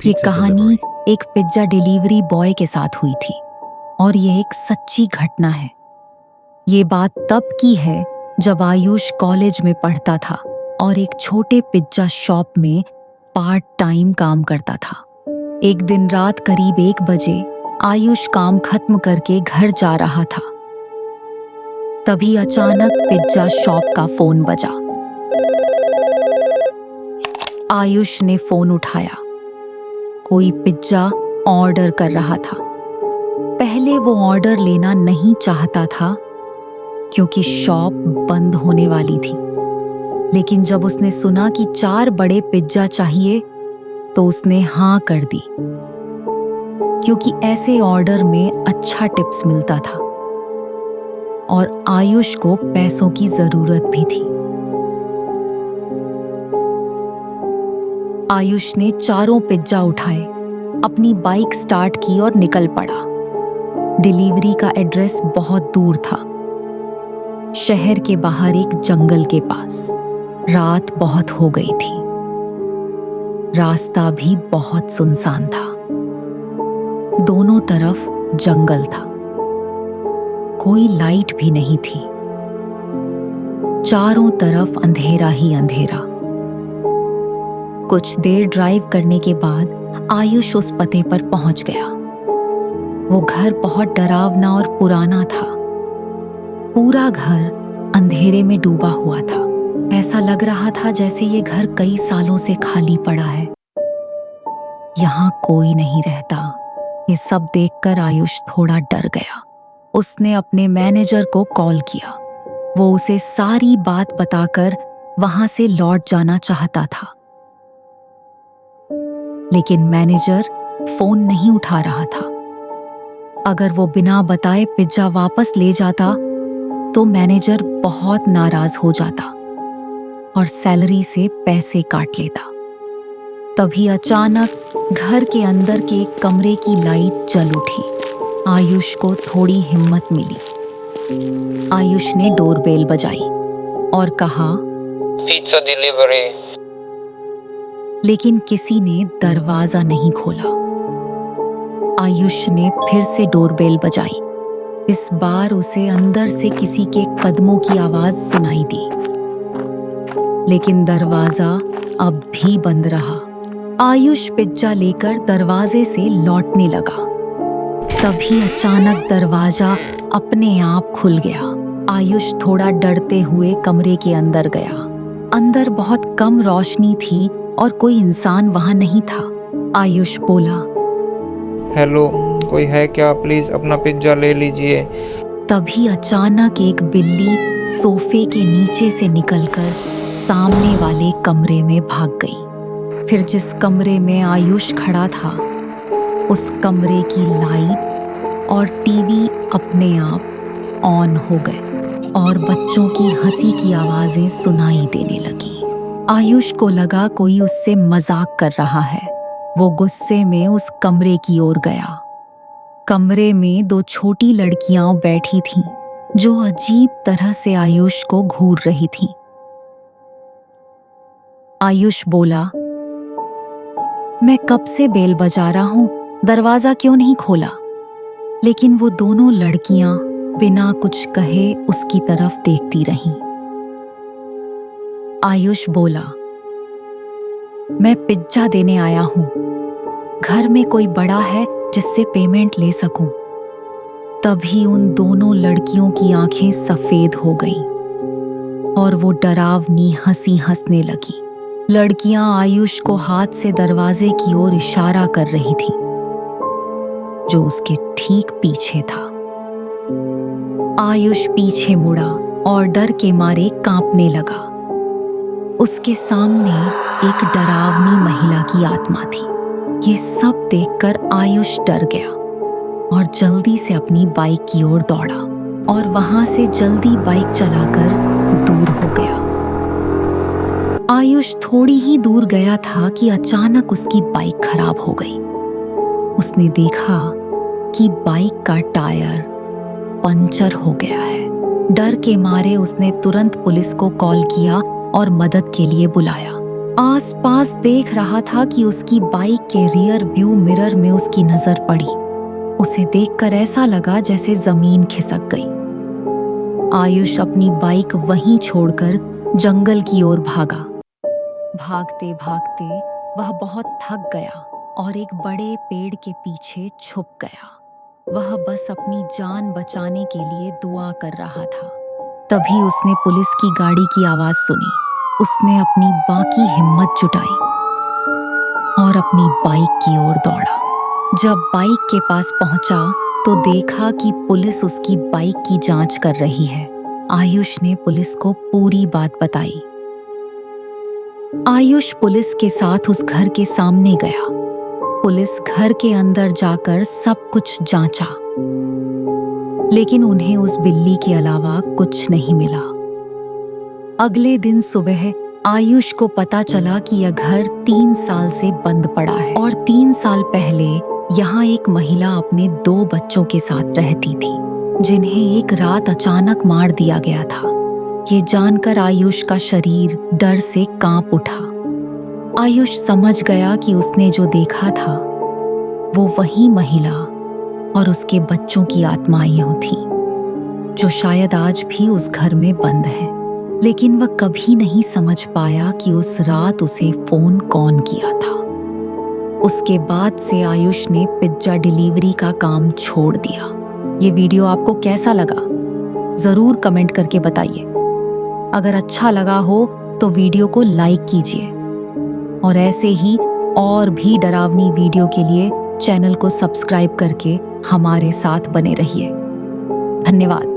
ये कहानी एक पिज्जा डिलीवरी बॉय के साथ हुई थी और ये एक सच्ची घटना है। ये बात तब की है जब आयुष कॉलेज में पढ़ता था और एक छोटे पिज्जा शॉप में पार्ट टाइम काम करता था। एक दिन रात करीब 1 बजे आयुष काम खत्म करके घर जा रहा था। तभी अचानक पिज्जा शॉप का फोन बजा। आयुष ने फोन उठाया। कोई पिज्जा ऑर्डर कर रहा था। पहले वो ऑर्डर लेना नहीं चाहता था क्योंकि शॉप बंद होने वाली थी, लेकिन जब उसने सुना कि 4 बड़े पिज्जा चाहिए तो उसने हाँ कर दी, क्योंकि ऐसे ऑर्डर में अच्छा टिप्स मिलता था और आयुष को पैसों की जरूरत भी थी। आयुष ने 4 पिज्जा उठाए, अपनी बाइक स्टार्ट की और निकल पड़ा। डिलीवरी का एड्रेस बहुत दूर था, शहर के बाहर एक जंगल के पास। रात बहुत हो गई थी, रास्ता भी बहुत सुनसान था। दोनों तरफ जंगल था, कोई लाइट भी नहीं थी। चारों तरफ अंधेरा ही अंधेरा। कुछ देर ड्राइव करने के बाद आयुष उस पते पर पहुंच गया। वो घर बहुत डरावना और पुराना था। पूरा घर अंधेरे में डूबा हुआ था। ऐसा लग रहा था जैसे ये घर कई सालों से खाली पड़ा है। यहाँ कोई नहीं रहता। ये सब देखकर आयुष थोड़ा डर गया। उसने अपने मैनेजर को कॉल किया। वो उसे सारी बात बताकर वहां से लौट जाना चाहता था, लेकिन मैनेजर फोन नहीं उठा रहा था। अगर वो बिना बताए पिज्जा वापस ले जाता तो मैनेजर बहुत नाराज हो जाता और सैलरी से पैसे काट लेता। तभी अचानक घर के अंदर के एक कमरे की लाइट जल उठी। आयुष को थोड़ी हिम्मत मिली। आयुष ने डोरबेल बजाई और कहा, पिज्जा डिलीवरी। लेकिन किसी ने दरवाजा नहीं खोला। आयुष ने फिर से डोरबेल बजाई। इस बार उसे अंदर से किसी के कदमों की आवाज सुनाई दी, लेकिन दरवाजा अब भी बंद रहा। आयुष पिज्जा लेकर दरवाजे से लौटने लगा। तभी अचानक दरवाजा अपने आप खुल गया। आयुष थोड़ा डरते हुए कमरे के अंदर गया। अंदर बहुत कम रोशनी थी और कोई इंसान वहां नहीं था। आयुष बोला, हेलो, कोई है क्या? प्लीज अपना पिज्जा ले लीजिए। तभी अचानक एक बिल्ली सोफे के नीचे से निकलकर सामने वाले कमरे में भाग गई। फिर जिस कमरे में आयुष खड़ा था, उस कमरे की लाइट और टीवी अपने आप ऑन हो गए और बच्चों की हंसी की आवाजें सुनाई देने लगी। आयुष को लगा कोई उससे मजाक कर रहा है। वो गुस्से में उस कमरे की ओर गया। कमरे में 2 छोटी लड़कियां बैठी थीं, जो अजीब तरह से आयुष को घूर रही थीं। आयुष बोला, मैं कब से बेल बजा रहा हूं, दरवाजा क्यों नहीं खोला? लेकिन वो दोनों लड़कियां बिना कुछ कहे उसकी तरफ देखती रहीं। आयुष बोला, मैं पिज्जा देने आया हूं। घर में कोई बड़ा है जिससे पेमेंट ले सकूं। तभी उन दोनों लड़कियों की आंखें सफेद हो गईं और वो डरावनी हंसी हंसने लगी। लड़कियां आयुष को हाथ से दरवाजे की ओर इशारा कर रही थीं, जो उसके ठीक पीछे था। आयुष पीछे मुड़ा और डर के मारे कांपने लगा। उसके सामने एक डरावनी महिला की आत्मा थी। ये सब देखकर आयुष डर गया और जल्दी से अपनी बाइक की ओर दौड़ा और वहां से जल्दी बाइक चलाकर दूर हो गया। आयुष थोड़ी ही दूर गया था कि अचानक उसकी बाइक खराब हो गई। उसने देखा कि बाइक का टायर पंचर हो गया है। डर के मारे उसने तुरंत पुलिस को कॉल किया और मदद के लिए बुलाया। आसपास देख रहा था कि उसकी बाइक के रियर व्यू मिरर में उसकी नजर पड़ी। उसे देखकर ऐसा लगा जैसे जमीन खिसक गई। आयुष अपनी बाइक वहीं छोड़कर जंगल की ओर भागा। भागते भागते वह बहुत थक गया और एक बड़े पेड़ के पीछे छुप गया। वह बस अपनी जान बचाने के लिए दुआ कर रहा था। तभी उसने पुलिस की गाड़ी की आवाज सुनी। उसने अपनी बाकी हिम्मत जुटाई और अपनी बाइक की ओर दौड़ा। जब बाइक के पास पहुंचा तो देखा कि पुलिस उसकी बाइक की जांच कर रही है। आयुष ने पुलिस को पूरी बात बताई। आयुष पुलिस के साथ उस घर के सामने गया। पुलिस घर के अंदर जाकर सब कुछ जांचा, लेकिन उन्हें उस बिल्ली के अलावा कुछ नहीं मिला। अगले दिन सुबह आयुष को पता चला कि यह घर 3 साल से बंद पड़ा है और 3 साल पहले यहाँ एक महिला अपने 2 बच्चों के साथ रहती थी, जिन्हें एक रात अचानक मार दिया गया था। ये जानकर आयुष का शरीर डर से कांप उठा। आयुष समझ गया कि उसने जो देखा था वो वही महिला और उसके बच्चों की आत्माएं थीं, जो शायद आज भी उस घर में बंद हैं। लेकिन वह कभी नहीं समझ पाया कि उस रात उसे फोन कौन किया था। उसके बाद से आयुष ने पिज्जा डिलीवरी का काम छोड़ दिया। ये वीडियो आपको कैसा लगा जरूर कमेंट करके बताइए। अगर अच्छा लगा हो तो वीडियो को लाइक कीजिए और ऐसे ही और भी डरावनी वीडियो के लिए चैनल को सब्सक्राइब करके हमारे साथ बने रहिए। धन्यवाद।